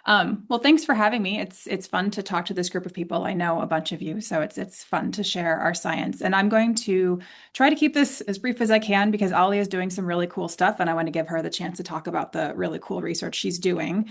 Well, thanks for having me. It's fun to talk to this group of people. I know a bunch of you, so it's fun to share our science. And I'm going to try to keep this as brief as I can because Alia is doing some really cool stuff, and I want to give her the chance to talk about the really cool research she's doing.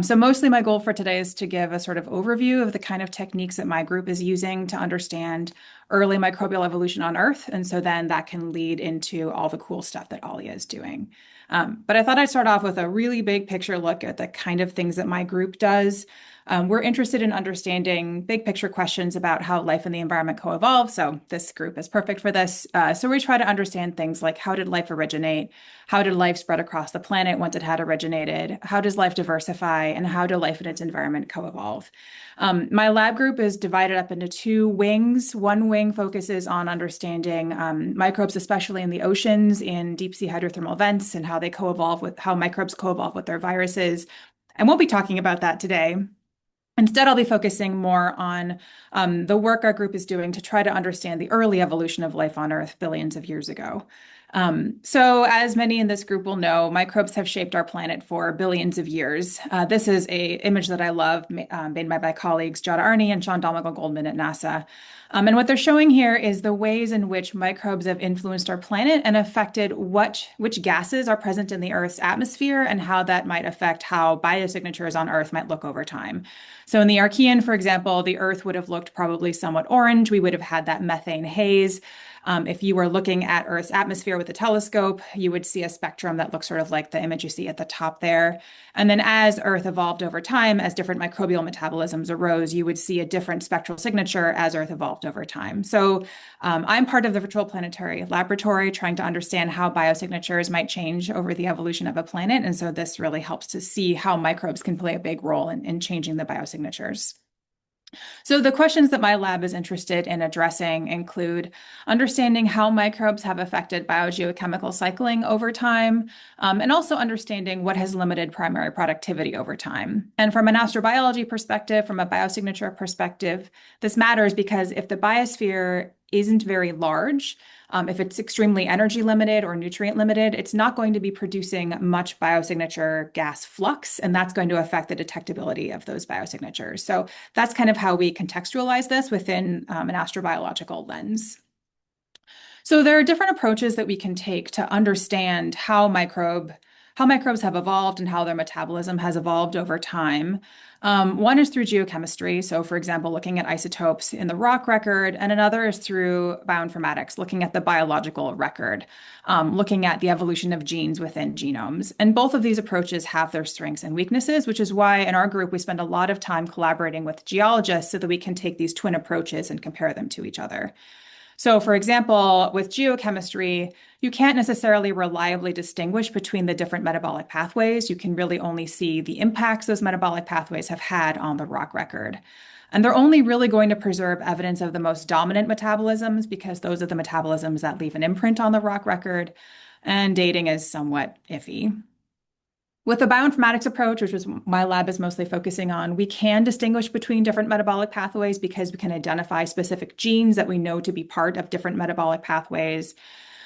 So mostly my goal for today is to give a sort of overview of the kind of techniques that my group is using to understand early microbial evolution on Earth, and so then that can lead into all the cool stuff that Alia is doing. But I thought I'd start off with a really big picture look at the kind of things that my group does. We're interested in understanding big picture questions about how life and the environment co-evolve. So this group is perfect for this. So we try to understand things like how did life originate? How did life spread across the planet once it had originated? How does life diversify? And how do life and its environment co-evolve? My lab group is divided up into two wings. One wing focuses on understanding microbes, especially in the oceans, in deep sea hydrothermal vents, and how they co-evolve with how microbes co-evolve with their viruses. And we'll be talking about that today. Instead, I'll be focusing more on the work our group is doing to try to understand the early evolution of life on Earth billions of years ago. So as many in this group will know, microbes have shaped our planet for billions of years. This is a image that I love, made by my colleagues Jada Arney and Sean Donegal-Goldman at NASA. And what they're showing here is the ways in which microbes have influenced our planet and affected which gases are present in the Earth's atmosphere and how that might affect how biosignatures on Earth might look over time. So in the Archean, for example, the Earth would have looked probably somewhat orange. We would have had that methane haze. If you were looking at Earth's atmosphere with a telescope, you would see a spectrum that looks sort of like the image you see at the top there. And then as Earth evolved over time, as different microbial metabolisms arose, you would see a different spectral signature as Earth evolved over time. So I'm part of the Virtual Planetary Laboratory trying to understand how biosignatures might change over the evolution of a planet. And so this really helps to see how microbes can play a big role in changing the biosignatures. So the questions that my lab is interested in addressing include understanding how microbes have affected biogeochemical cycling over time, and also understanding what has limited primary productivity over time. And from an astrobiology perspective, from a biosignature perspective, this matters because if the biosphere isn't very large, if it's extremely energy limited or nutrient limited, it's not going to be producing much biosignature gas flux, and that's going to affect the detectability of those biosignatures. So that's kind of how we contextualize this within an astrobiological lens. So there are different approaches that we can take to understand how microbes have evolved and how their metabolism has evolved over time. One is through geochemistry. So, for example, looking at isotopes in the rock record, and another is through bioinformatics, looking at the biological record, looking at the evolution of genes within genomes. And both of these approaches have their strengths and weaknesses, which is why in our group we spend a lot of time collaborating with geologists so that we can take these twin approaches and compare them to each other. So, for example, with geochemistry, you can't necessarily reliably distinguish between the different metabolic pathways. You can really only see the impacts those metabolic pathways have had on the rock record. And they're only really going to preserve evidence of the most dominant metabolisms because those are the metabolisms that leave an imprint on the rock record. And dating is somewhat iffy. With the bioinformatics approach, which is my lab is mostly focusing on, we can distinguish between different metabolic pathways because we can identify specific genes that we know to be part of different metabolic pathways.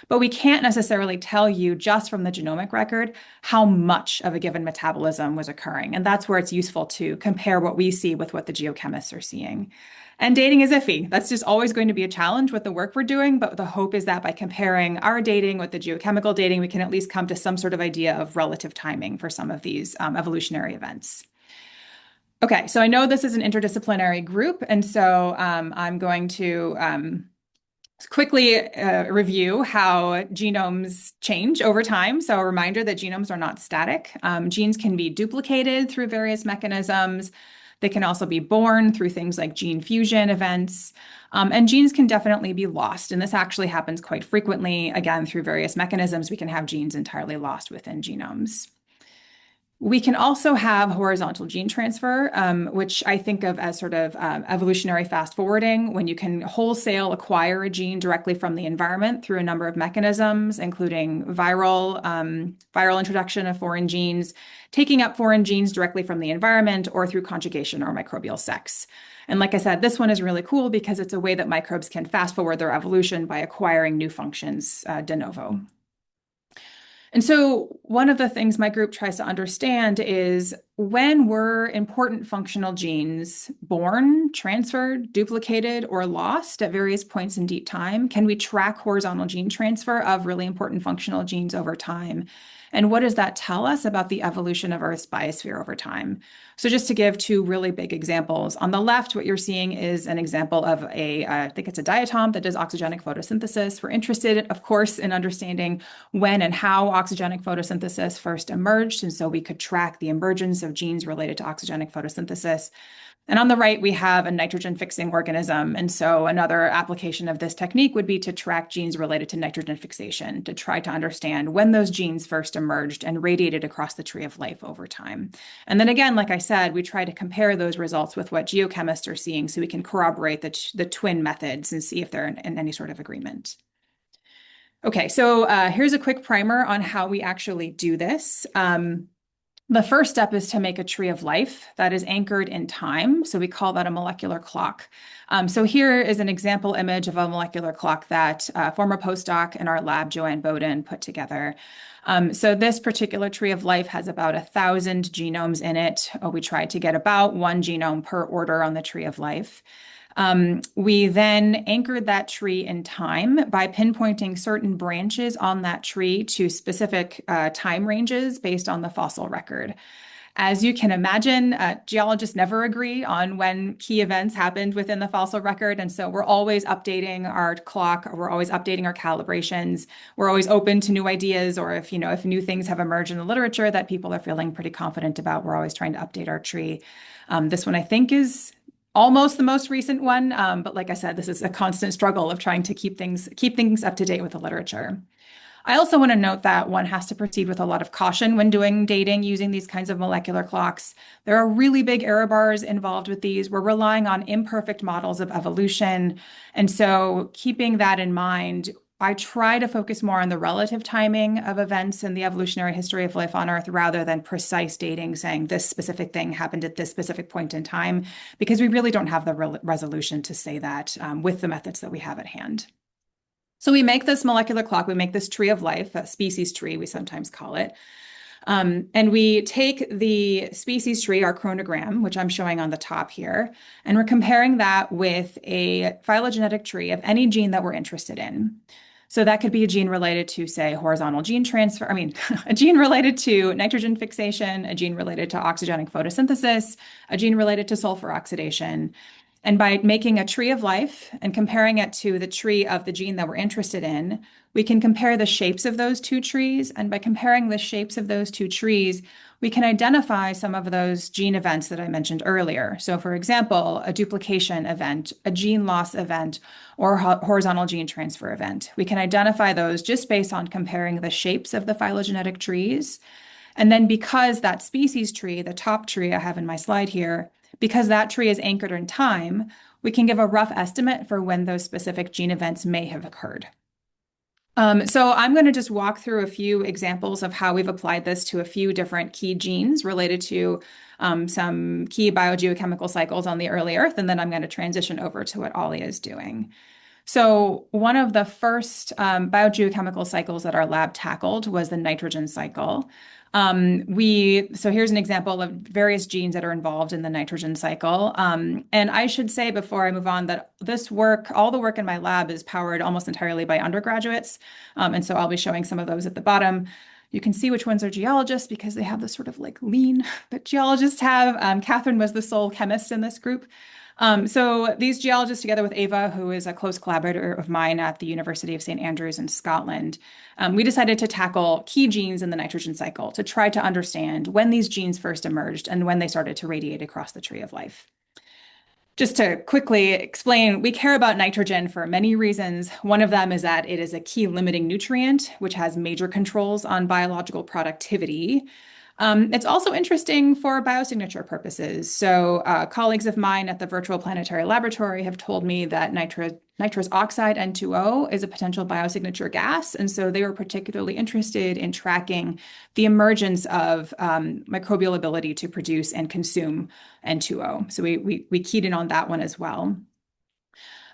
But we can't necessarily tell you just from the genomic record how much of a given metabolism was occurring. And that's where it's useful to compare what we see with what the geochemists are seeing. And dating is iffy. That's just always going to be a challenge with the work we're doing. But the hope is that by comparing our dating with the geochemical dating, we can at least come to some sort of idea of relative timing for some of these evolutionary events. Okay, so I know this is an interdisciplinary group, and so I'm going to quickly review how genomes change over time. So a reminder that genomes are not static. Genes can be duplicated through various mechanisms. They can also be born through things like gene fusion events. And genes can definitely be lost. And this actually happens quite frequently. Again, through various mechanisms, we can have genes entirely lost within genomes. We can also have horizontal gene transfer, which I think of as sort of evolutionary fast forwarding, when you can wholesale acquire a gene directly from the environment through a number of mechanisms, including viral introduction of foreign genes, taking up foreign genes directly from the environment, or through conjugation or microbial sex. And like I said, this one is really cool because it's a way that microbes can fast forward their evolution by acquiring new functions de novo. And so one of the things my group tries to understand is when were important functional genes born, transferred, duplicated, or lost at various points in deep time? Can we track horizontal gene transfer of really important functional genes over time? And what does that tell us about the evolution of Earth's biosphere over time? So just to give two really big examples, on the left, what you're seeing is an example of I think it's a diatom that does oxygenic photosynthesis. We're interested, of course, in understanding when and how oxygenic photosynthesis first emerged, and so we could track the emergence of genes related to oxygenic photosynthesis. And on the right, we have a nitrogen-fixing organism. And so another application of this technique would be to track genes related to nitrogen fixation, to try to understand when those genes first emerged and radiated across the tree of life over time. And then again, like I said, we try to compare those results with what geochemists are seeing so we can corroborate the twin methods and see if they're in any sort of agreement. Okay, so here's a quick primer on how we actually do this. The first step is to make a tree of life that is anchored in time. So we call that a molecular clock. So here is an example image of a molecular clock that former postdoc in our lab, Joanne Bowden, put together. So this particular tree of life has about 1,000 genomes in it. We tried to get about one genome per order on the tree of life. We then anchored that tree in time by pinpointing certain branches on that tree to specific time ranges based on the fossil record. As you can imagine, geologists never agree on when key events happened within the fossil record. And so we're always updating our clock, or we're always updating our calibrations. We're always open to new ideas, or if new things have emerged in the literature that people are feeling pretty confident about, we're always trying to update our tree. This one I think is almost the most recent one, but like I said, this is a constant struggle of trying to keep things up to date with the literature. I also want to note that one has to proceed with a lot of caution when doing dating using these kinds of molecular clocks. There are really big error bars involved with these. We're relying on imperfect models of evolution. And so keeping that in mind, I try to focus more on the relative timing of events in the evolutionary history of life on Earth rather than precise dating saying this specific thing happened at this specific point in time, because we really don't have the resolution to say that with the methods that we have at hand. So we make this molecular clock, we make this tree of life, a species tree, we sometimes call it. And we take the species tree, our chronogram, which I'm showing on the top here, and we're comparing that with a phylogenetic tree of any gene that we're interested in. So that could be a gene related to, say, horizontal gene transfer, a gene related to nitrogen fixation, a gene related to oxygenic photosynthesis, a gene related to sulfur oxidation. And by making a tree of life and comparing it to the tree of the gene that we're interested in, we can compare the shapes of those two trees. And by comparing the shapes of those two trees, we can identify some of those gene events that I mentioned earlier. So for example, a duplication event, a gene loss event, or horizontal gene transfer event. We can identify those just based on comparing the shapes of the phylogenetic trees. And then because that species tree, the top tree I have in my slide here, because that tree is anchored in time, we can give a rough estimate for when those specific gene events may have occurred. So I'm going to just walk through a few examples of how we've applied this to a few different key genes related to some key biogeochemical cycles on the early Earth, and then I'm going to transition over to what Alia is doing. So one of the first biogeochemical cycles that our lab tackled was the nitrogen cycle. So here's an example of various genes that are involved in the nitrogen cycle. And I should say before I move on that this work, all the work in my lab is powered almost entirely by undergraduates. And so I'll be showing some of those at the bottom. You can see which ones are geologists because they have this sort of like lean that geologists have. Catherine was the sole chemist in this group. So these geologists, together with Ava, who is a close collaborator of mine at the University of St. Andrews in Scotland, we decided to tackle key genes in the nitrogen cycle to try to understand when these genes first emerged and when they started to radiate across the tree of life. Just to quickly explain, we care about nitrogen for many reasons. One of them is that it is a key limiting nutrient, which has major controls on biological productivity. It's also interesting for biosignature purposes. So colleagues of mine at the Virtual Planetary Laboratory have told me that nitrous oxide, N2O, is a potential biosignature gas. And so they were particularly interested in tracking the emergence of microbial ability to produce and consume N2O. So we keyed in on that one as well.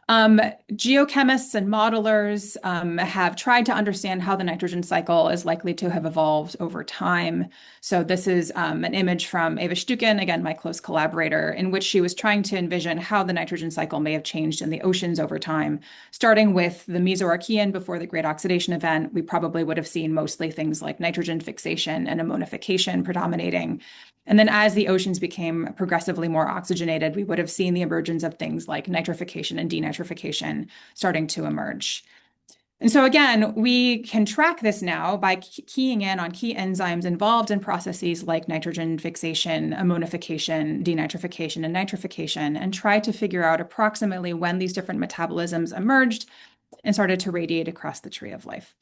Geochemists and modelers have tried to understand how the nitrogen cycle is likely to have evolved over time. So this is an image from Eva Stucken, again, my close collaborator, in which she was trying to envision how the nitrogen cycle may have changed in the oceans over time. Starting with the Mesoarchean before the Great Oxidation Event, we probably would have seen mostly things like nitrogen fixation and ammonification predominating. And then as the oceans became progressively more oxygenated, we would have seen the emergence of things like nitrification and denitrification starting to emerge. And so again, we can track this now by keying in on key enzymes involved in processes like nitrogen fixation, ammonification, denitrification, and nitrification, and try to figure out approximately when these different metabolisms emerged and started to radiate across the tree of life.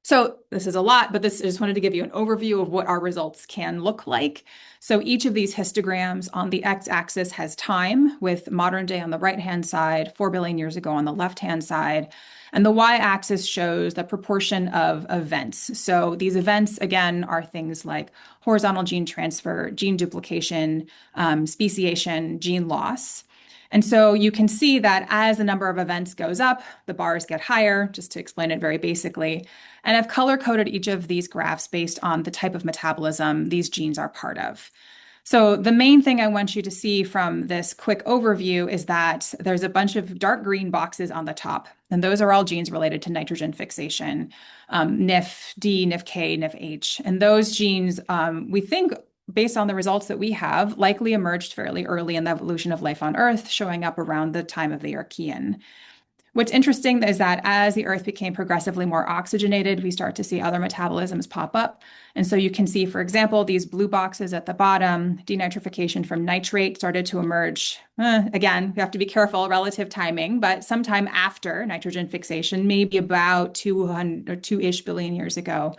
So this is a lot, but I just wanted to give you an overview of what our results can look like. So each of these histograms on the x-axis has time, with modern day on the right-hand side, 4 billion years ago on the left-hand side. And the y-axis shows the proportion of events. So these events, again, are things like horizontal gene transfer, gene duplication, speciation, gene loss. And so you can see that as the number of events goes up, the bars get higher, just to explain it very basically. And I've color-coded each of these graphs based on the type of metabolism these genes are part of. So the main thing I want you to see from this quick overview is that there's a bunch of dark green boxes on the top, and those are all genes related to nitrogen fixation, NIF-D, NIF-K, NIF-H. And those genes, we think, based on the results that we have, likely emerged fairly early in the evolution of life on Earth, showing up around the time of the Archean. What's interesting is that as the Earth became progressively more oxygenated, we start to see other metabolisms pop up. And so you can see, for example, these blue boxes at the bottom, denitrification from nitrate started to emerge. Again, you have to be careful, relative timing, but sometime after nitrogen fixation, maybe about 200 or 2-ish billion years ago.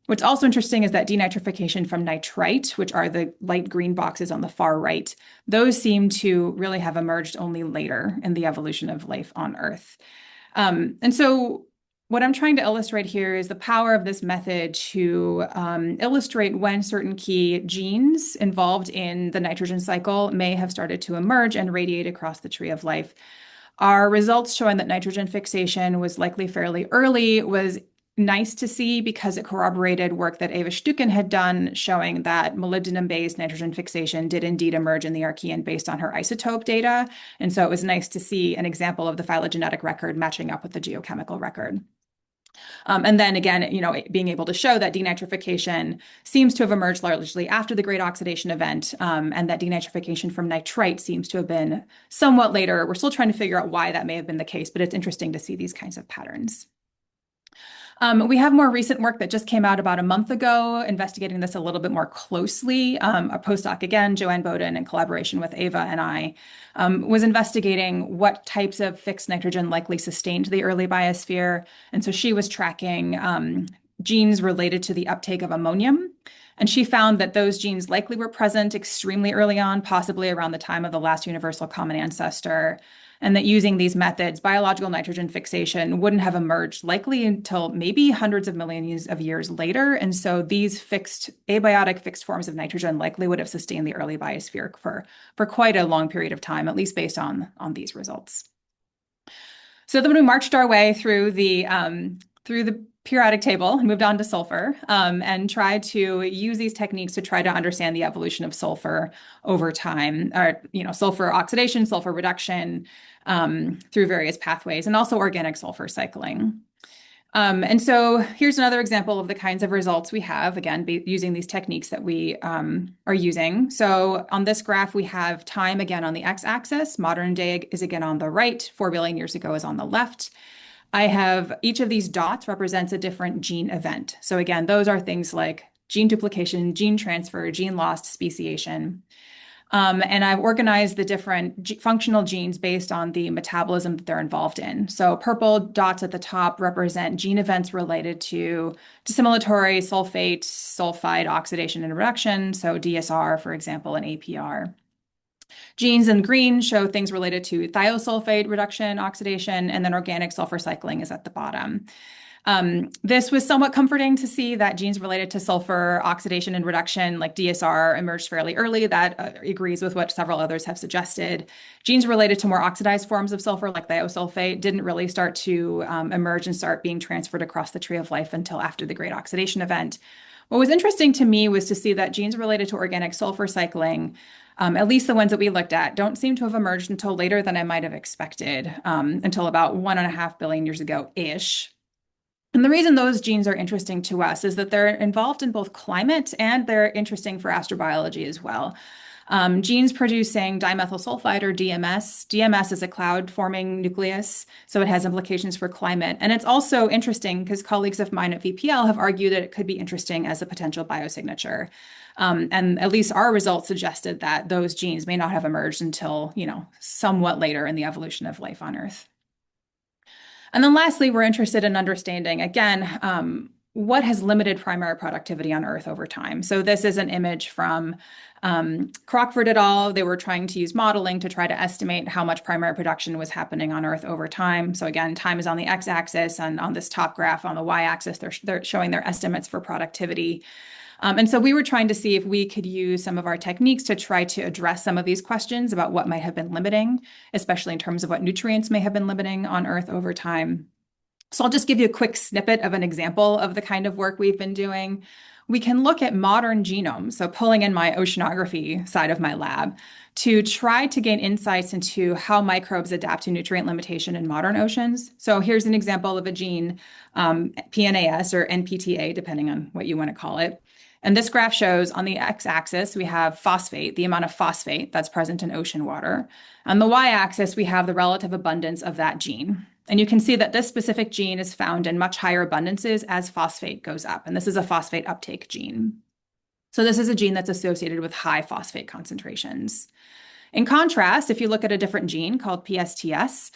What's also interesting is that denitrification from nitrite, which are the light green boxes on the far right, those seem to really have emerged only later in the evolution of life on Earth. And so what I'm trying to illustrate here is the power of this method to illustrate when certain key genes involved in the nitrogen cycle may have started to emerge and radiate across the tree of life. Our results showing that nitrogen fixation was likely fairly early was nice to see because it corroborated work that Eva Stucken had done showing that molybdenum-based nitrogen fixation did indeed emerge in the Archean based on her isotope data. And so it was nice to see an example of the phylogenetic record matching up with the geochemical record. And then again, being able to show that denitrification seems to have emerged largely after the Great Oxidation Event, and that denitrification from nitrite seems to have been somewhat later. We're still trying to figure out why that may have been the case, but it's interesting to see these kinds of patterns. We have more recent work that just came out about a month ago, investigating this a little bit more closely. A postdoc, again, Joanne Bowden, in collaboration with Ava and I, was investigating what types of fixed nitrogen likely sustained the early biosphere. And so she was tracking genes related to the uptake of ammonium. And she found that those genes likely were present extremely early on, possibly around the time of the last universal common ancestor, and that using these methods, biological nitrogen fixation wouldn't have emerged likely until maybe hundreds of millions of years later. And so these abiotic fixed forms of nitrogen likely would have sustained the early biosphere for quite a long period of time, at least based on these results. So then we marched our way through the periodic table and moved on to sulfur, and tried to use these techniques to try to understand the evolution of sulfur over time, or sulfur oxidation, sulfur reduction, through various pathways, and also organic sulfur cycling. And so here's another example of the kinds of results we have, again, using these techniques that we are using. So on this graph, we have time again on the x-axis. Modern day is again on the right. 4 billion years ago is on the left. I have each of these dots represents a different gene event. So again, those are things like gene duplication, gene transfer, gene loss, speciation. And I've organized the different functional genes based on the metabolism that they're involved in. So purple dots at the top represent gene events related to dissimilatory sulfate, sulfide oxidation and reduction. So DSR, for example, and APR. Genes in green show things related to thiosulfate reduction, oxidation, and then organic sulfur cycling is at the bottom. This was somewhat comforting to see that genes related to sulfur oxidation and reduction, like DSR, emerged fairly early. That agrees with what several others have suggested. Genes related to more oxidized forms of sulfur, like thiosulfate, didn't really start to emerge and start being transferred across the tree of life until after the Great Oxidation Event. What was interesting to me was to see that genes related to organic sulfur cycling, at least the ones that we looked at, don't seem to have emerged until later than I might have expected, until about 1.5 billion years ago-ish. And the reason those genes are interesting to us is that they're involved in both climate and they're interesting for astrobiology as well. Genes producing dimethyl sulfide or DMS. DMS is a cloud-forming nucleus, so it has implications for climate. And it's also interesting because colleagues of mine at VPL have argued that it could be interesting as a potential biosignature. And at least our results suggested that those genes may not have emerged until, somewhat later in the evolution of life on Earth. And then lastly, we're interested in understanding, again, what has limited primary productivity on Earth over time. So this is an image from Crockford et al. They were trying to use modeling to try to estimate how much primary production was happening on Earth over time. So again, time is on the x-axis, and on this top graph on the y-axis, they're showing their estimates for productivity. And so we were trying to see if we could use some of our techniques to try to address some of these questions about what might have been limiting, especially in terms of what nutrients may have been limiting on Earth over time. So I'll just give you a quick snippet of an example of the kind of work we've been doing. We can look at modern genomes, so pulling in my oceanography side of my lab, to try to gain insights into how microbes adapt to nutrient limitation in modern oceans. So here's an example of a gene, PNAS or NPTA, depending on what you want to call it. And this graph shows on the x-axis, we have phosphate, the amount of phosphate that's present in ocean water. On the y-axis, we have the relative abundance of that gene. And you can see that this specific gene is found in much higher abundances as phosphate goes up. And this is a phosphate uptake gene. So this is a gene that's associated with high phosphate concentrations. In contrast, if you look at a different gene called PSTS,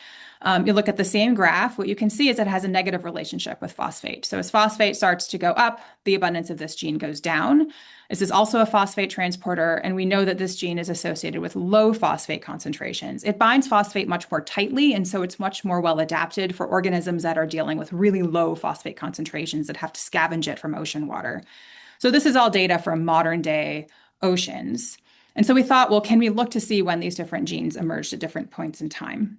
you look at the same graph, what you can see is it has a negative relationship with phosphate. So as phosphate starts to go up, the abundance of this gene goes down. This is also a phosphate transporter, and we know that this gene is associated with low phosphate concentrations. It binds phosphate much more tightly, and so it's much more well adapted for organisms that are dealing with really low phosphate concentrations that have to scavenge it from ocean water. So this is all data from modern day oceans. And so we thought, well, can we look to see when these different genes emerged at different points in time?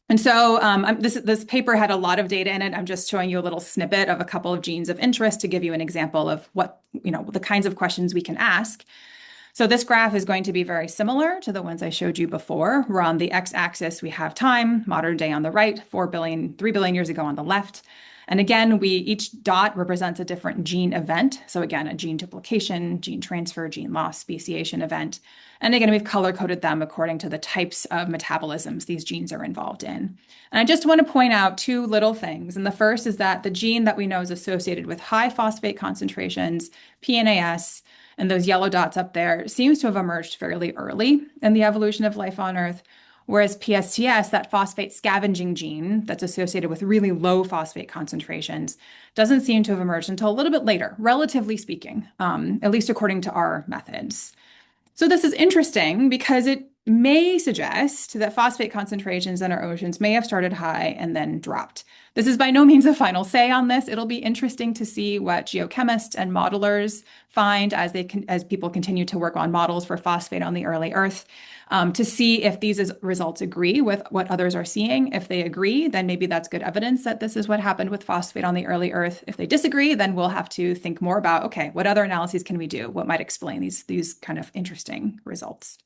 And so this paper had a lot of data in it. I'm just showing you a little snippet of a couple of genes of interest to give you an example of what, the kinds of questions we can ask. So this graph is going to be very similar to the ones I showed you before. We're on the x-axis, we have time, modern day on the right, 3 billion years ago on the left. And again, each dot represents a different gene event. So again, a gene duplication, gene transfer, gene loss, speciation event. And again, we've color-coded them according to the types of metabolisms these genes are involved in. And I just want to point out two little things. And the first is that the gene that we know is associated with high phosphate concentrations, PNAS, and those yellow dots up there, seems to have emerged fairly early in the evolution of life on Earth. Whereas PSTS, that phosphate scavenging gene that's associated with really low phosphate concentrations, doesn't seem to have emerged until a little bit later, relatively speaking, at least according to our methods. So this is interesting because it may suggest that phosphate concentrations in our oceans may have started high and then dropped. This is by no means a final say on this. It'll be interesting to see what geochemists and modelers find as people continue to work on models for phosphate on the early Earth, to see if these results agree with what others are seeing. If they agree, then maybe that's good evidence that this is what happened with phosphate on the early Earth. If they disagree, then we'll have to think more about, okay, what other analyses can we do? What might explain these kind of interesting results?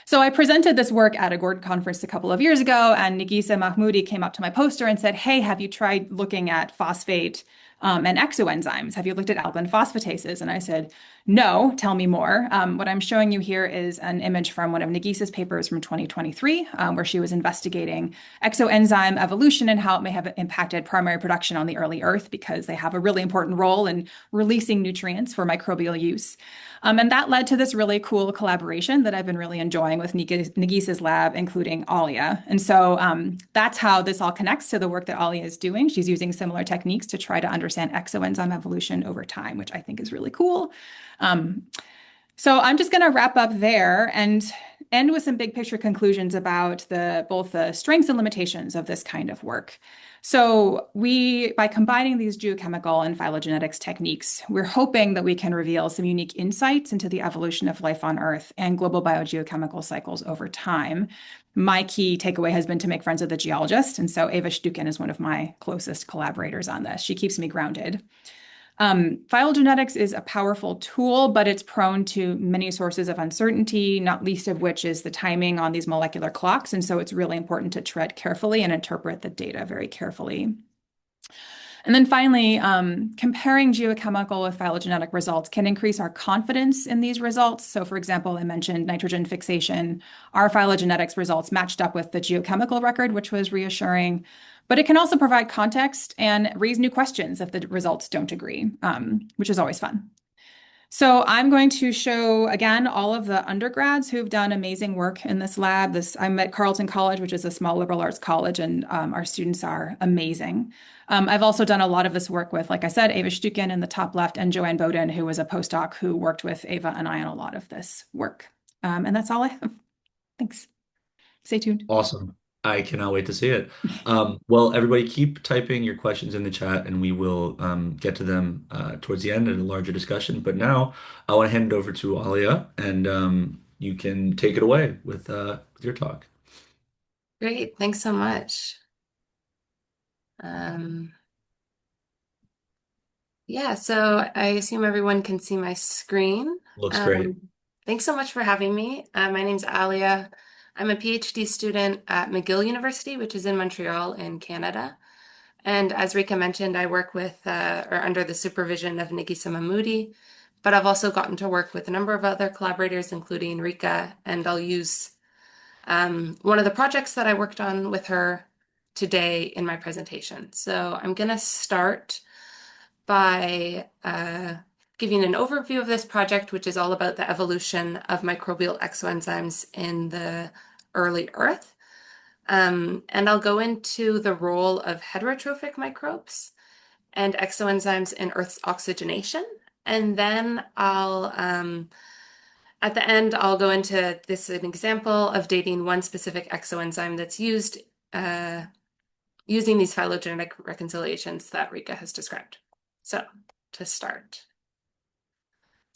So I presented this work at a Gordon conference a couple of years ago, and Nagisa Mahmoudi came up to my poster and said, hey, have you tried looking at phosphate and exoenzymes? Have you looked at alkaline phosphatases? And I said, no, tell me more. What I'm showing you here is an image from one of Nagisa's papers from 2023, where she was investigating exoenzyme evolution and how it may have impacted primary production on the early Earth, because they have a really important role in releasing nutrients for microbial use. And that led to this really cool collaboration that I've been really enjoying with Nagisa's lab, including Alia. And so that's how this all connects to the work that Alia is doing. She's using similar techniques to try to understand exoenzyme evolution over time, which I think is really cool. So I'm just going to wrap up there and end with some big picture conclusions about both the strengths and limitations of this kind of work. So by combining these geochemical and phylogenetics techniques, we're hoping that we can reveal some unique insights into the evolution of life on Earth and global biogeochemical cycles over time. My key takeaway has been to make friends with a geologist, and so Eva Stuken is one of my closest collaborators on this. She keeps me grounded. Phylogenetics is a powerful tool, but it's prone to many sources of uncertainty, not least of which is the timing on these molecular clocks. And so it's really important to tread carefully and interpret the data very carefully. And then finally, comparing geochemical with phylogenetic results can increase our confidence in these results. So, for example, I mentioned nitrogen fixation. Our phylogenetics results matched up with the geochemical record, which was reassuring. But it can also provide context and raise new questions if the results don't agree, which is always fun. So I'm going to show again all of the undergrads who've done amazing work in this lab. I'm at Carleton College, which is a small liberal arts college, and our students are amazing. I've also done a lot of this work with, like I said, Eva Stuken in the top left, and Joanne Bowden, who was a postdoc who worked with Eva and I on a lot of this work. And that's all I have. Thanks. Stay tuned. Awesome. I cannot wait to see it. Well, everybody keep typing your questions in the chat and we will get to them towards the end in a larger discussion. But now I want to hand it over to Alia and you can take it away with your talk. Great, thanks so much. Um, yeah, so I assume everyone can see my screen. Looks great. Thanks so much for having me. My name's Alia. I'm a PhD student at McGill University, which is in Montreal in Canada. And as Rika mentioned, I work with or under the supervision of Nikki Samamudi, but I've also gotten to work with a number of other collaborators, including Rika, and I'll use one of the projects that I worked on with her today in my presentation. So I'm going to start by giving an overview of this project, which is all about the evolution of microbial exoenzymes in the early Earth. And I'll go into the role of heterotrophic microbes and exoenzymes in Earth's oxygenation. And then at the end, I'll go into an example of dating one specific exoenzyme that's used using these phylogenetic reconciliations that Rika has described. So to start,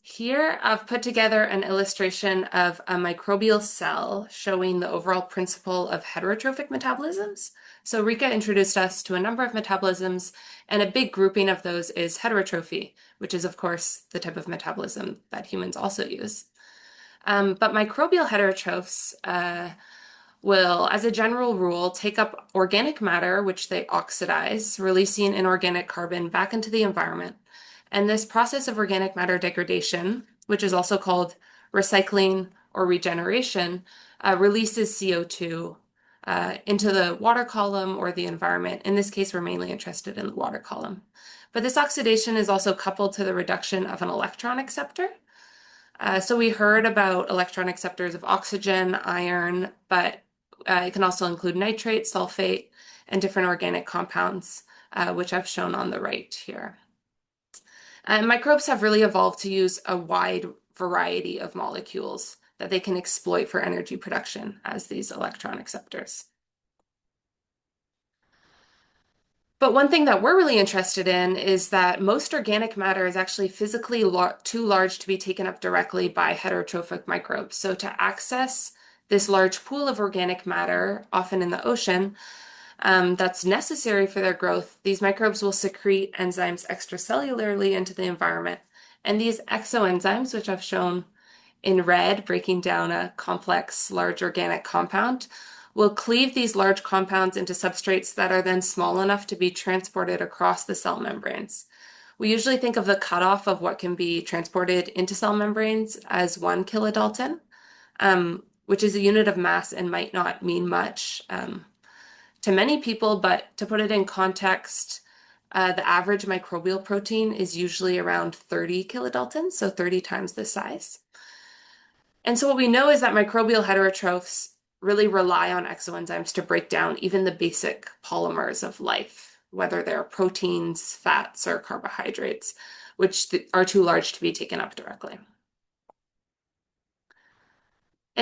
here I've put together an illustration of a microbial cell showing the overall principle of heterotrophic metabolisms. So Rika introduced us to a number of metabolisms, and a big grouping of those is heterotrophy, which is, of course, the type of metabolism that humans also use. But microbial heterotrophs will, as a general rule, take up organic matter, which they oxidize, releasing inorganic carbon back into the environment. And this process of organic matter degradation, which is also called recycling or regeneration, releases CO2 into the water column or the environment. In this case, we're mainly interested in the water column. But this oxidation is also coupled to the reduction of an electron acceptor. So we heard about electron acceptors of oxygen, iron, but it can also include nitrate, sulfate, and different organic compounds, which I've shown on the right here. Microbes have really evolved to use a wide variety of molecules that they can exploit for energy production as these electron acceptors. But one thing that we're really interested in is that most organic matter is actually physically too large to be taken up directly by heterotrophic microbes. So to access this large pool of organic matter, often in the ocean, that's necessary for their growth, these microbes will secrete enzymes extracellularly into the environment. And these exoenzymes, which I've shown in red, breaking down a complex, large organic compound, will cleave these large compounds into substrates that are then small enough to be transported across the cell membranes. We usually think of the cutoff of what can be transported into cell membranes as 1 kilodalton, which is a unit of mass and might not mean much to many people, but to put it in context, the average microbial protein is usually around 30 kilodaltons, so 30 times this size. And so what we know is that microbial heterotrophs really rely on exoenzymes to break down even the basic polymers of life, whether they're proteins, fats, or carbohydrates, which are too large to be taken up directly.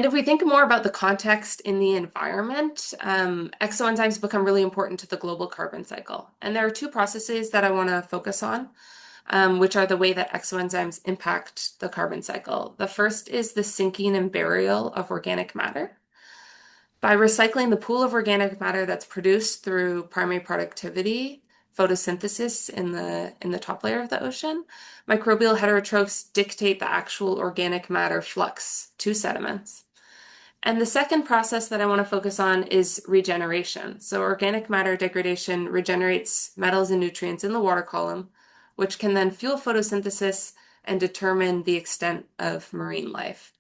And if we think more about the context in the environment, exoenzymes become really important to the global carbon cycle. And there are two processes that I want to focus on, which are the way that exoenzymes impact the carbon cycle. The first is the sinking and burial of organic matter. By recycling the pool of organic matter that's produced through primary productivity, photosynthesis in the top layer of the ocean, microbial heterotrophs dictate the actual organic matter flux to sediments. And the second process that I want to focus on is regeneration. So organic matter degradation regenerates metals and nutrients in the water column, which can then fuel photosynthesis and determine the extent of marine life.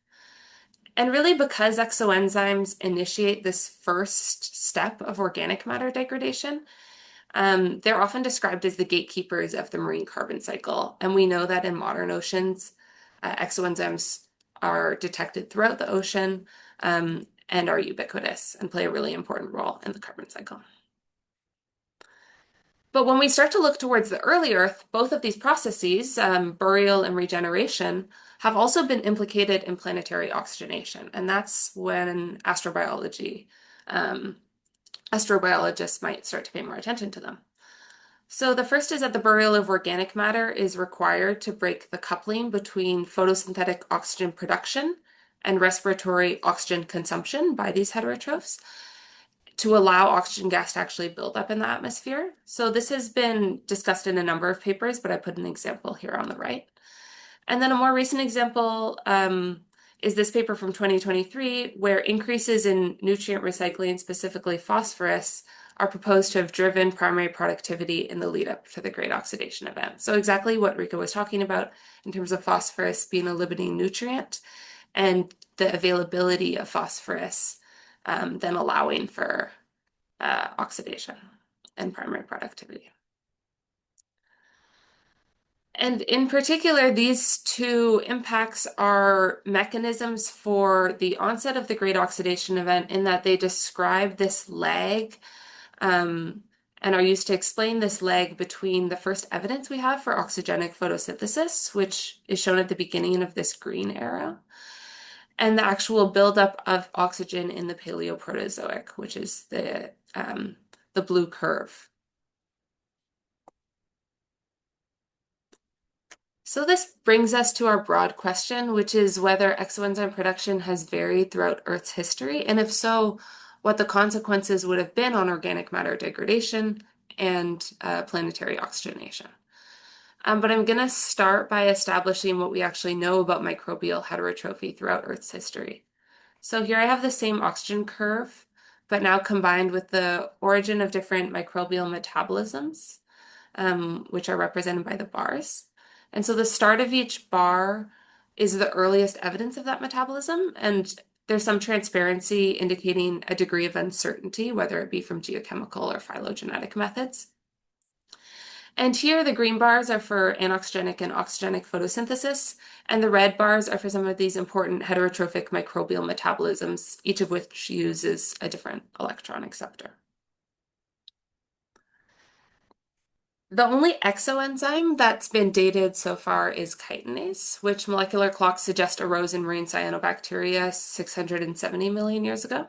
And really, because exoenzymes initiate this first step of organic matter degradation, they're often described as the gatekeepers of the marine carbon cycle. And we know that in modern oceans, exoenzymes are detected throughout the ocean and are ubiquitous and play a really important role in the carbon cycle. But when we start to look towards the early Earth, both of these processes, burial and regeneration, have also been implicated in planetary oxygenation. And that's when astrobiologists might start to pay more attention to them. So the first is that the burial of organic matter is required to break the coupling between photosynthetic oxygen production and respiratory oxygen consumption by these heterotrophs to allow oxygen gas to actually build up in the atmosphere. So this has been discussed in a number of papers, but I put an example here on the right. And then a more recent example is this paper from 2023, where increases in nutrient recycling, specifically phosphorus, are proposed to have driven primary productivity in the lead up to the Great Oxidation Event. So exactly what Rika was talking about in terms of phosphorus being a limiting nutrient and the availability of phosphorus then allowing for oxidation and primary productivity. And in particular, these two impacts are mechanisms for the onset of the Great Oxidation Event in that they describe this lag and are used to explain this lag between the first evidence we have for oxygenic photosynthesis, which is shown at the beginning of this green arrow, and the actual buildup of oxygen in the Paleoproterozoic, which is the blue curve. So this brings us to our broad question, which is whether exoenzyme production has varied throughout Earth's history, and if so, what the consequences would have been on organic matter degradation and planetary oxygenation. But I'm going to start by establishing what we actually know about microbial heterotrophy throughout Earth's history. So here I have the same oxygen curve, but now combined with the origin of different microbial metabolisms, which are represented by the bars. And so the start of each bar is the earliest evidence of that metabolism, and there's some transparency indicating a degree of uncertainty, whether it be from geochemical or phylogenetic methods. And here the green bars are for anoxygenic and oxygenic photosynthesis, and the red bars are for some of these important heterotrophic microbial metabolisms, each of which uses a different electron acceptor. The only exoenzyme that's been dated so far is chitinase, which molecular clocks suggest arose in marine cyanobacteria 670 million years ago.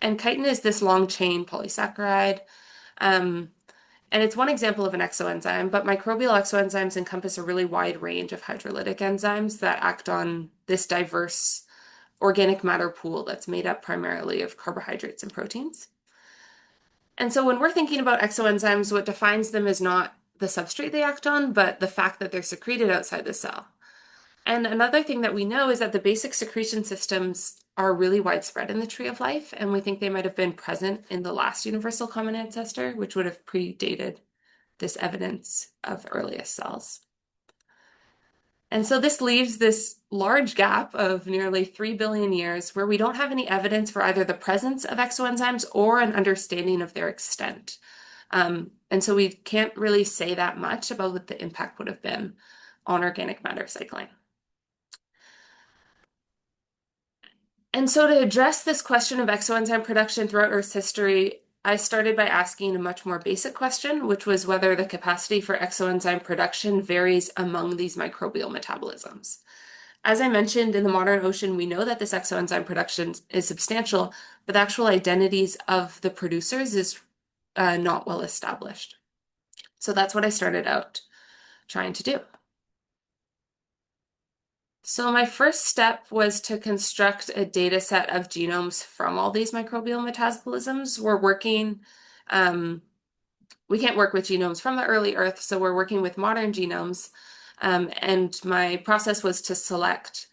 And chitin is this long-chain polysaccharide, and it's one example of an exoenzyme, but microbial exoenzymes encompass a really wide range of hydrolytic enzymes that act on this diverse organic matter pool that's made up primarily of carbohydrates and proteins. And so when we're thinking about exoenzymes, what defines them is not the substrate they act on, but the fact that they're secreted outside the cell. And another thing that we know is that the basic secretion systems are really widespread in the tree of life, and we think they might have been present in the last universal common ancestor, which would have predated this evidence of earliest cells. And so this leaves this large gap of nearly 3 billion years where we don't have any evidence for either the presence of exoenzymes or an understanding of their extent. And so we can't really say that much about what the impact would have been on organic matter cycling. And so to address this question of exoenzyme production throughout Earth's history, I started by asking a much more basic question, which was whether the capacity for exoenzyme production varies among these microbial metabolisms. As I mentioned, in the modern ocean, we know that this exoenzyme production is substantial, but the actual identities of the producers is not well established. So that's what I started out trying to do. So my first step was to construct a data set of genomes from all these microbial metabolisms. We can't work with genomes from the early Earth, so we're working with modern genomes. And my process was to select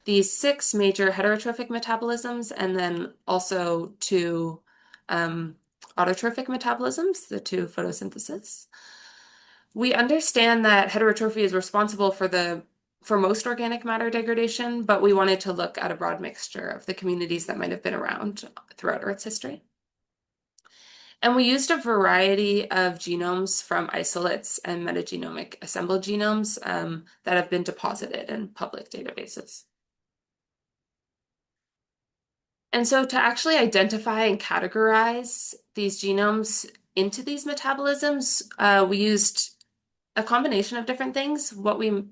these 6 major heterotrophic metabolisms and then also 2 autotrophic metabolisms, the 2 photosynthesis. We understand that heterotrophy is responsible for most organic matter degradation, but we wanted to look at a broad mixture of the communities that might have been around throughout Earth's history. And we used a variety of genomes from isolates and metagenomic assembled genomes that have been deposited in public databases. And so to actually identify and categorize these genomes into these metabolisms, we used a combination of different things. What we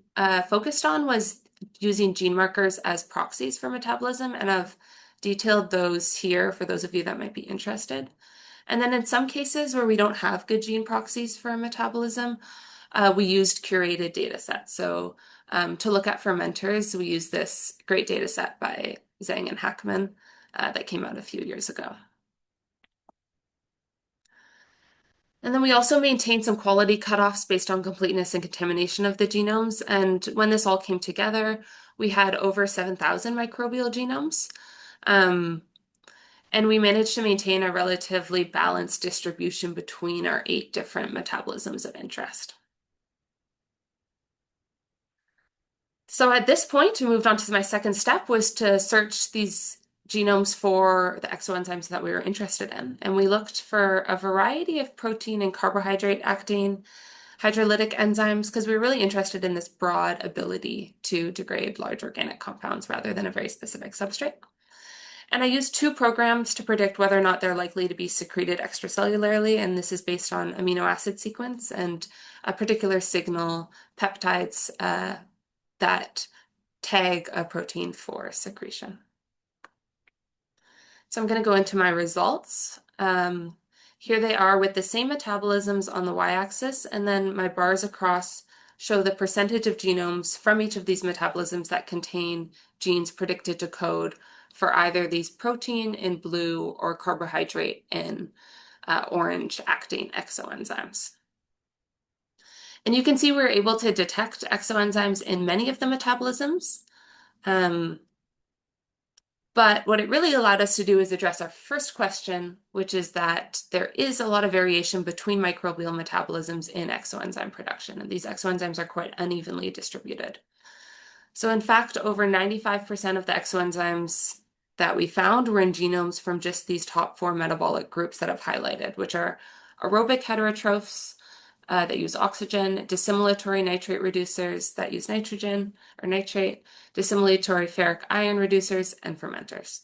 focused on was using gene markers as proxies for metabolism, and I've detailed those here for those of you that might be interested. And then in some cases where we don't have good gene proxies for metabolism, we used curated data sets. So to look at fermenters, we used this great data set by Zhang and Hackman that came out a few years ago. And then we also maintained some quality cutoffs based on completeness and contamination of the genomes. And when this all came together, we had over 7,000 microbial genomes. And we managed to maintain a relatively balanced distribution between our 8 different metabolisms of interest. So at this point, we moved on to my second step, was to search these genomes for the exoenzymes that we were interested in. And we looked for a variety of protein and carbohydrate acting hydrolytic enzymes because we were really interested in this broad ability to degrade large organic compounds rather than a very specific substrate. And I used 2 programs to predict whether or not they're likely to be secreted extracellularly, and this is based on amino acid sequence and a particular signal, peptides that tag a protein for secretion. So I'm going to go into my results. Here they are with the same metabolisms on the y-axis, and then my bars across show the percentage of genomes from each of these metabolisms that contain genes predicted to code for either these protein in blue or carbohydrate in orange acting exoenzymes. And you can see we're able to detect exoenzymes in many of the metabolisms. But what it really allowed us to do is address our first question, which is that there is a lot of variation between microbial metabolisms in exoenzyme production, and these exoenzymes are quite unevenly distributed. So in fact, over 95% of the exoenzymes that we found were in genomes from just these top 4 metabolic groups that I've highlighted, which are aerobic heterotrophs that use oxygen, dissimilatory nitrate reducers that use nitrogen or nitrate, dissimilatory ferric ion reducers, and fermenters.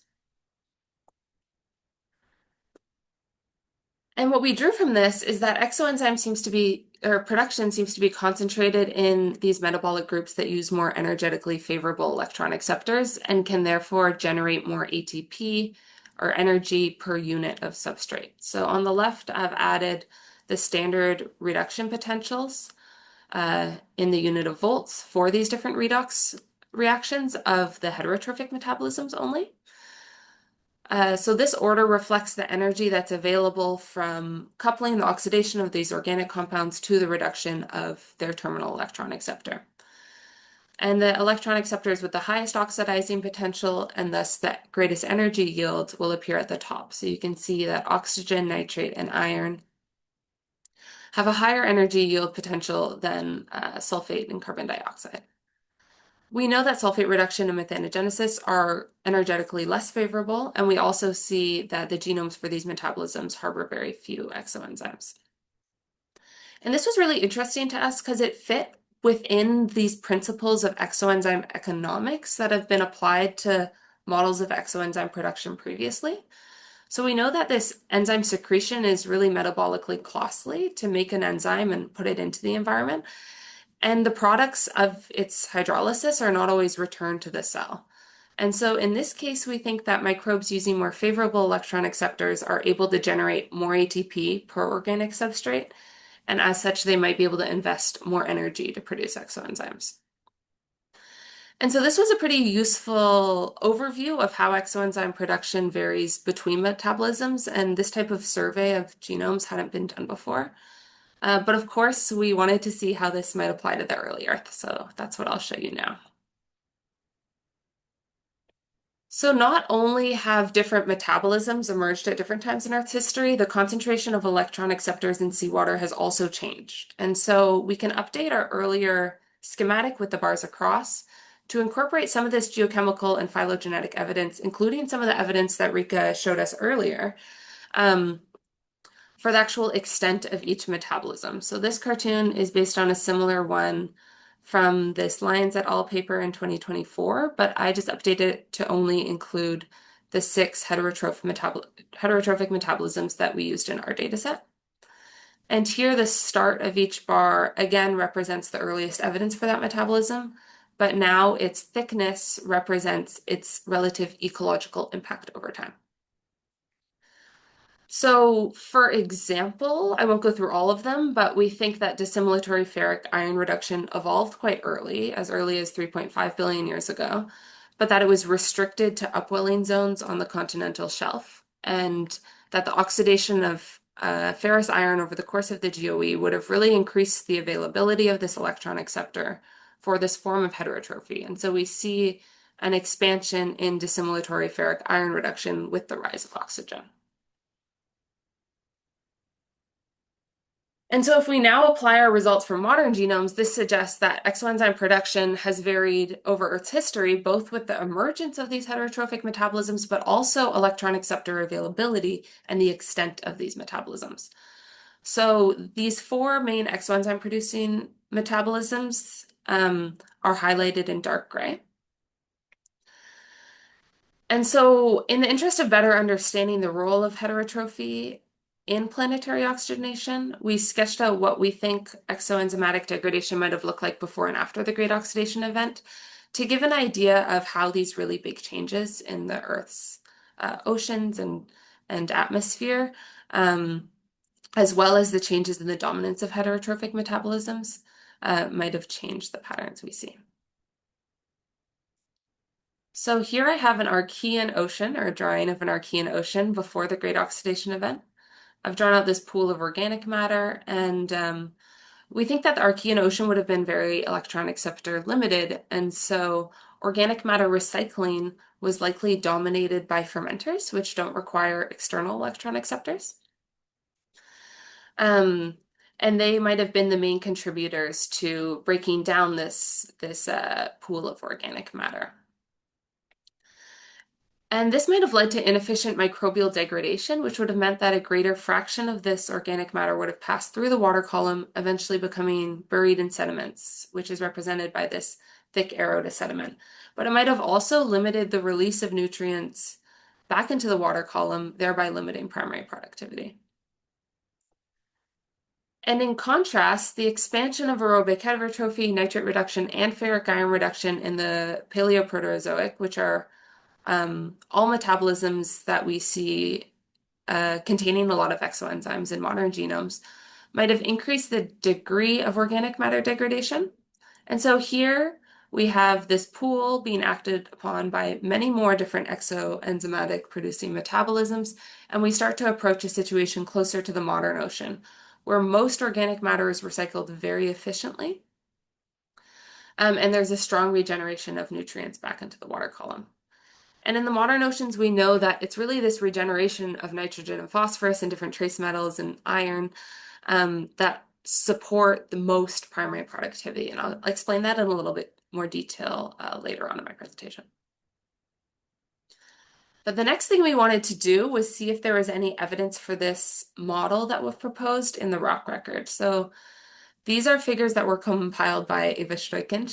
And what we drew from this is that exoenzyme seems to be, or production seems to be concentrated in these metabolic groups that use more energetically favorable electron acceptors and can therefore generate more ATP or energy per unit of substrate. So on the left, I've added the standard reduction potentials in the unit of volts for these different redox reactions of the heterotrophic metabolisms only. So this order reflects the energy that's available from coupling the oxidation of these organic compounds to the reduction of their terminal electron acceptor. And the electron acceptors with the highest oxidizing potential and thus the greatest energy yield will appear at the top. So you can see that oxygen, nitrate, and iron have a higher energy yield potential than sulfate and carbon dioxide. We know that sulfate reduction and methanogenesis are energetically less favorable, and we also see that the genomes for these metabolisms harbor very few exoenzymes. And this was really interesting to us because it fit within these principles of exoenzyme economics that have been applied to models of exoenzyme production previously. So we know that this enzyme secretion is really metabolically costly to make an enzyme and put it into the environment. And the products of its hydrolysis are not always returned to the cell. And so in this case, we think that microbes using more favorable electron acceptors are able to generate more ATP per organic substrate. And as such, they might be able to invest more energy to produce exoenzymes. And so this was a pretty useful overview of how exoenzyme production varies between metabolisms, and this type of survey of genomes hadn't been done before. But of course, we wanted to see how this might apply to the early Earth, so that's what I'll show you now. So not only have different metabolisms emerged at different times in Earth's history, the concentration of electron acceptors in seawater has also changed. And so we can update our earlier schematic with the bars across to incorporate some of this geochemical and phylogenetic evidence, including some of the evidence that Rika showed us earlier, for the actual extent of each metabolism. So this cartoon is based on a similar one from this Lyons et al. Paper in 2024, but I just updated it to only include the 6 heterotrophic metabolisms that we used in our dataset. And here the start of each bar again represents the earliest evidence for that metabolism, but now its thickness represents its relative ecological impact over time. So, for example, I won't go through all of them, but we think that dissimilatory ferric iron reduction evolved quite early as 3.5 billion years ago, but that it was restricted to upwelling zones on the continental shelf, and that the oxidation of ferrous iron over the course of the GOE would have really increased the availability of this electron acceptor for this form of heterotrophy. And so we see an expansion in dissimilatory ferric iron reduction with the rise of oxygen. And so if we now apply our results from modern genomes, this suggests that exoenzyme production has varied over Earth's history, both with the emergence of these heterotrophic metabolisms, but also electron acceptor availability and the extent of these metabolisms. So these 4 main exoenzyme producing metabolisms are highlighted in dark gray. And so in the interest of better understanding the role of heterotrophy in planetary oxygenation, we sketched out what we think exoenzymatic degradation might have looked like before and after the Great Oxidation Event to give an idea of how these really big changes in the Earth's oceans and atmosphere, as well as the changes in the dominance of heterotrophic metabolisms, might have changed the patterns we see. So here I have an Archean ocean, or a drawing of an Archean ocean before the Great Oxidation Event. I've drawn out this pool of organic matter, and we think that the Archean ocean would have been very electron acceptor limited, and so organic matter recycling was likely dominated by fermenters, which don't require external electron acceptors. And they might have been the main contributors to breaking down this pool of organic matter. And this might have led to inefficient microbial degradation, which would have meant that a greater fraction of this organic matter would have passed through the water column, eventually becoming buried in sediments, which is represented by this thick arrow to sediment. But it might have also limited the release of nutrients back into the water column, thereby limiting primary productivity. And in contrast, the expansion of aerobic heterotrophy, nitrate reduction, and ferric iron reduction in the Paleoproterozoic, which are all metabolisms that we see containing a lot of exoenzymes in modern genomes, might have increased the degree of organic matter degradation. And so here we have this pool being acted upon by many more different exoenzymatic producing metabolisms, and we start to approach a situation closer to the modern ocean, where most organic matter is recycled very efficiently, and there's a strong regeneration of nutrients back into the water column. And in the modern oceans, we know that it's really this regeneration of nitrogen and phosphorus and different trace metals and iron that support the most primary productivity. And I'll explain that in a little bit more detail later on in my presentation. But the next thing we wanted to do was see if there was any evidence for this model that was proposed in the rock record. So these are figures that were compiled by Eva Struycken.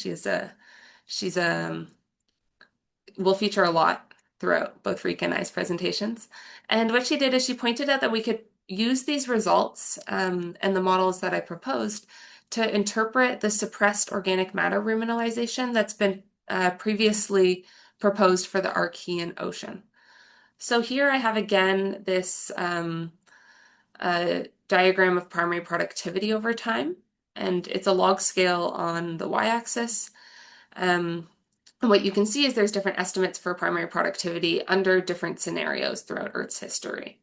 Will feature a lot throughout both Rika and I's presentations. And what she did is she pointed out that we could use these results and the models that I proposed to interpret the suppressed organic matter remineralization that's been previously proposed for the Archean Ocean. So here I have again this diagram of primary productivity over time, and it's a log scale on the y-axis. And what you can see is there's different estimates for primary productivity under different scenarios throughout Earth's history.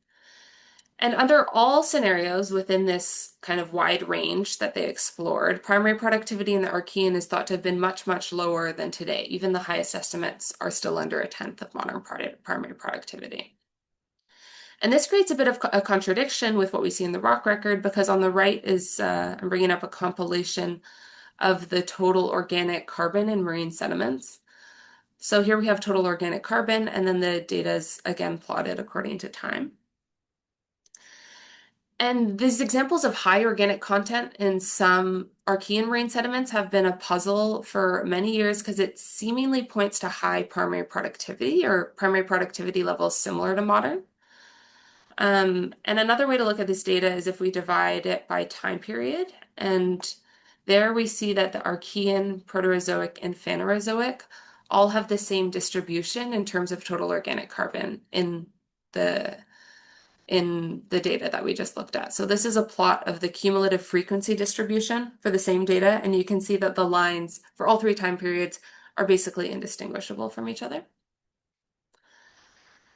And under all scenarios within this kind of wide range that they explored, primary productivity in the Archean is thought to have been much, much lower than today. Even the highest estimates are still under a tenth of modern primary productivity. And this creates a bit of a contradiction with what we see in the rock record, because on the right is, I'm bringing up a compilation of the total organic carbon in marine sediments. So here we have total organic carbon, and then the data is again plotted according to time. And these examples of high organic content in some Archean marine sediments have been a puzzle for many years because it seemingly points to high primary productivity or primary productivity levels similar to modern. And another way to look at this data is if we divide it by time period. And there we see that the Archean, Proterozoic, and Phanerozoic all have the same distribution in terms of total organic carbon in the data that we just looked at. So this is a plot of the cumulative frequency distribution for the same data, and you can see that the lines for all three time periods are basically indistinguishable from each other.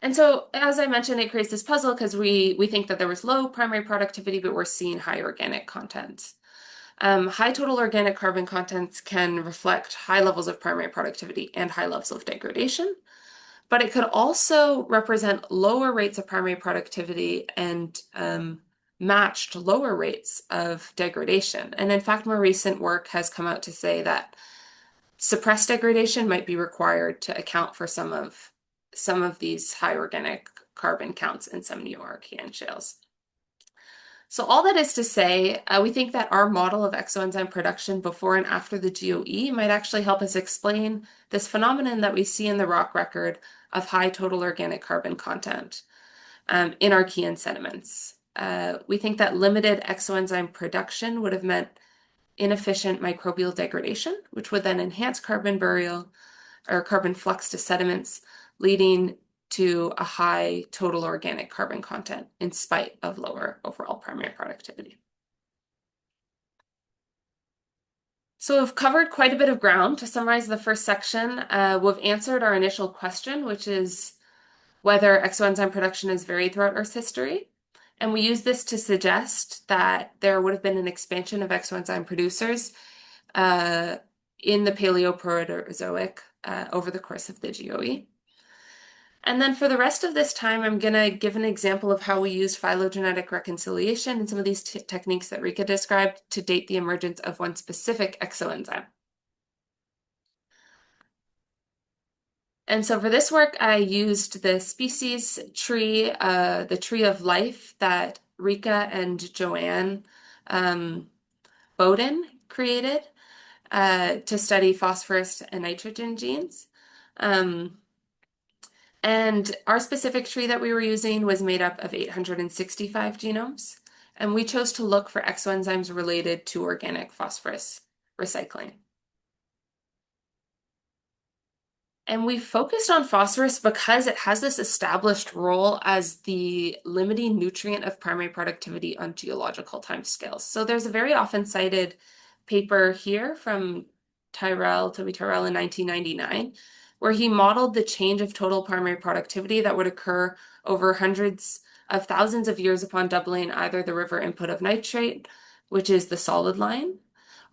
And so, as I mentioned, it creates this puzzle because we think that there was low primary productivity, but we're seeing high organic content. High total organic carbon contents can reflect high levels of primary productivity and high levels of degradation, but it could also represent lower rates of primary productivity and matched lower rates of degradation. And in fact, more recent work has come out to say that suppressed degradation might be required to account for some of these high organic carbon counts in some new Archean shales. So all that is to say, we think that our model of exoenzyme production before and after the GOE might actually help us explain this phenomenon that we see in the rock record of high total organic carbon content in Archean sediments. We think that limited exoenzyme production would have meant inefficient microbial degradation, which would then enhance carbon burial or carbon flux to sediments, leading to a high total organic carbon content in spite of lower overall primary productivity. So we've covered quite a bit of ground. To summarize the first section, we've answered our initial question, which is whether exoenzyme production has varied throughout Earth's history. And we use this to suggest that there would have been an expansion of exoenzyme producers in the Paleoproterozoic over the course of the GOE. And then for the rest of this time, I'm going to give an example of how we used phylogenetic reconciliation and some of these techniques that Rika described to date the emergence of one specific exoenzyme. And so for this work, I used the species tree, the tree of life that Rika and Joanne Bowden created to study phosphorus and nitrogen genes. And our specific tree that we were using was made up of 865 genomes, and we chose to look for exoenzymes related to organic phosphorus recycling. And we focused on phosphorus because it has this established role as the limiting nutrient of primary productivity on geological timescales. So there's a very often cited paper here from Toby Tyrrell in 1999, where he modeled the change of total primary productivity that would occur over hundreds of thousands of years upon doubling either the river input of nitrate, which is the solid line,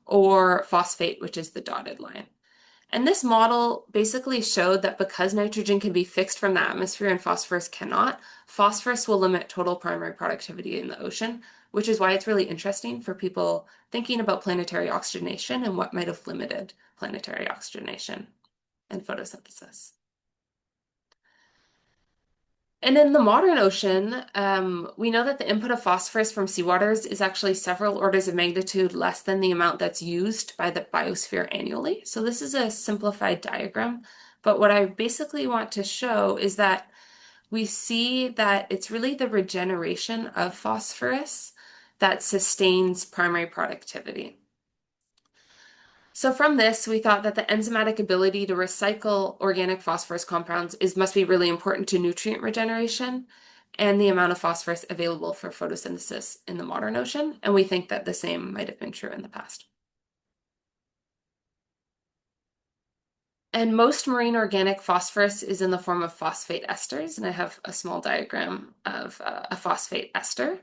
or phosphate, which is the dotted line. And this model basically showed that because nitrogen can be fixed from the atmosphere and phosphorus cannot, phosphorus will limit total primary productivity in the ocean, which is why it's really interesting for people thinking about planetary oxygenation and what might have limited planetary oxygenation and photosynthesis. And in the modern ocean, we know that the input of phosphorus from seawaters is actually several orders of magnitude less than the amount that's used by the biosphere annually. So this is a simplified diagram, but what I basically want to show is that we see that it's really the regeneration of phosphorus that sustains primary productivity. So from this, we thought that the enzymatic ability to recycle organic phosphorus compounds must be really important to nutrient regeneration and the amount of phosphorus available for photosynthesis in the modern ocean. And we think that the same might have been true in the past. And most marine organic phosphorus is in the form of phosphate esters. And I have a small diagram of a phosphate ester.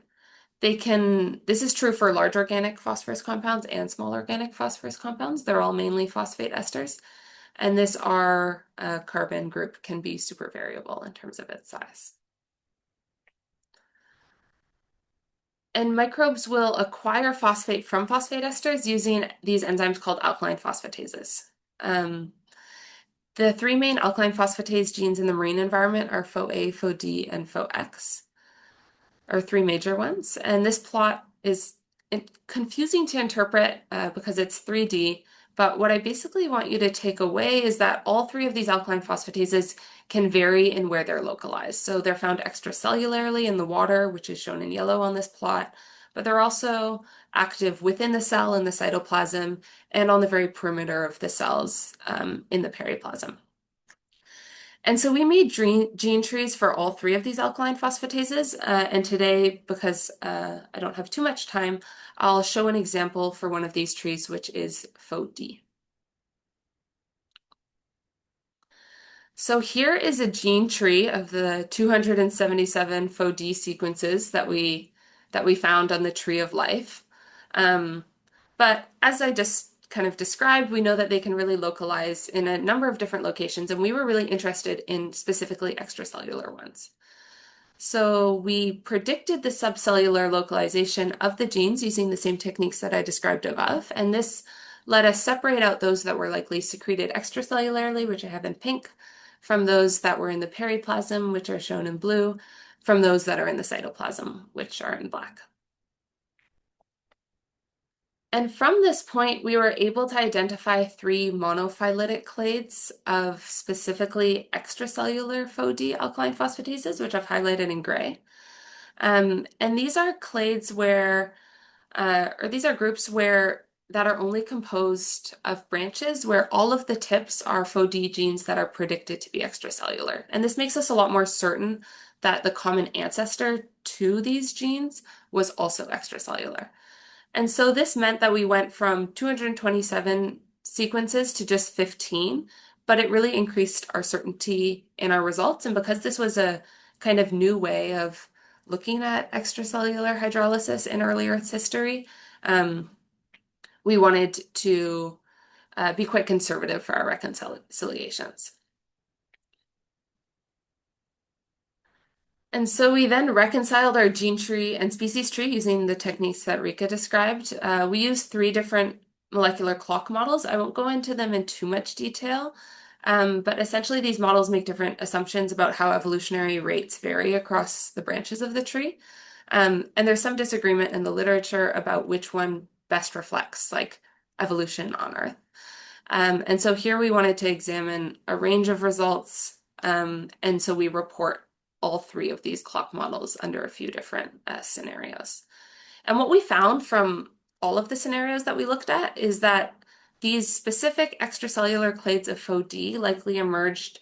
This is true for large organic phosphorus compounds and small organic phosphorus compounds. They're all mainly phosphate esters. And this R carbon group can be super variable in terms of its size. And microbes will acquire phosphate from phosphate esters using these enzymes called alkaline phosphatases. The three main alkaline phosphatase genes in the marine environment are Pho-A, Pho-D, and Pho-X, are three major ones. And this plot is confusing to interpret because it's 3D. But what I basically want you to take away is that all three of these alkaline phosphatases can vary in where they're localized. So they're found extracellularly in the water, which is shown in yellow on this plot, but they're also active within the cell in the cytoplasm and on the very perimeter of the cells in the periplasm. And so we made gene trees for all three of these alkaline phosphatases. And today, because I don't have too much time, I'll show an example for one of these trees, which is Pho-D. So here is a gene tree of the 277 Pho-D sequences that we found on the Tree of Life. But as I just kind of described, we know that they can really localize in a number of different locations, and we were really interested in specifically extracellular ones. So we predicted the subcellular localization of the genes using the same techniques that I described above, and this let us separate out those that were likely secreted extracellularly, which I have in pink, from those that were in the periplasm, which are shown in blue, from those that are in the cytoplasm, which are in black. And from this point, we were able to identify three monophyletic clades of specifically extracellular Pho-D alkaline phosphatases, which I've highlighted in gray. And these are clades or these are groups that are only composed of branches where all of the tips are Pho-D genes that are predicted to be extracellular. And this makes us a lot more certain that the common ancestor to these genes was also extracellular. And so this meant that we went from 227 sequences to just 15, but it really increased our certainty in our results. And because this was a kind of new way of looking at extracellular hydrolysis in early Earth's history, we wanted to be quite conservative for our reconciliations. And so we then reconciled our gene tree and species tree using the techniques that Rika described. We used three different molecular clock models. I won't go into them in too much detail, but essentially these models make different assumptions about how evolutionary rates vary across the branches of the tree. And there's some disagreement in the literature about which one best reflects like evolution on Earth. And so here we wanted to examine a range of results. And so we report all three of these clock models under a few different scenarios. And what we found from all of the scenarios that we looked at is that these specific extracellular clades of Pho-D likely emerged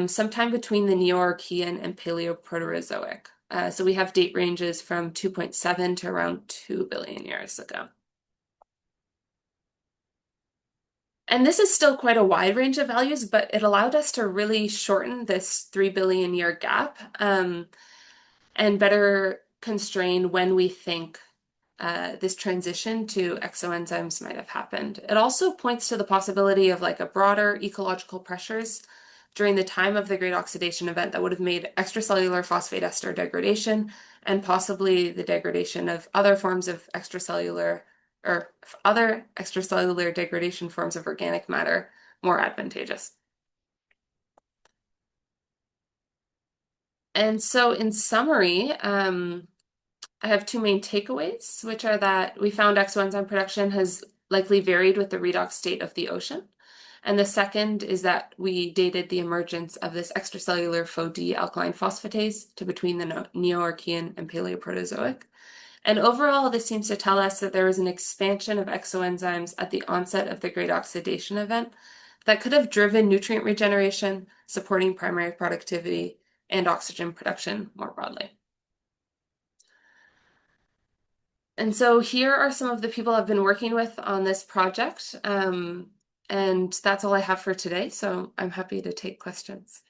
sometime between the Neo-Archean and Paleoproterozoic. So we have date ranges from 2.7 to around 2 billion years ago. And this is still quite a wide range of values, but it allowed us to really shorten this 3 billion year gap and better constrain when we think this transition to exoenzymes might have happened. It also points to the possibility of like a broader ecological pressures during the time of the Great Oxidation Event that would have made extracellular phosphate ester degradation and possibly the degradation of other forms of extracellular or other extracellular degradation forms of organic matter more advantageous. And so in summary, I have two main takeaways, which are that we found exoenzyme production has likely varied with the redox state of the ocean. And the second is that we dated the emergence of this extracellular Pho-D alkaline phosphatase to between the Neo-Archean and Paleoproterozoic. And overall, this seems to tell us that there was an expansion of exoenzymes at the onset of the Great Oxidation Event that could have driven nutrient regeneration, supporting primary productivity and oxygen production more broadly. And so here are some of the people I've been working with on this project. And that's all I have for today, so I'm happy to take questions.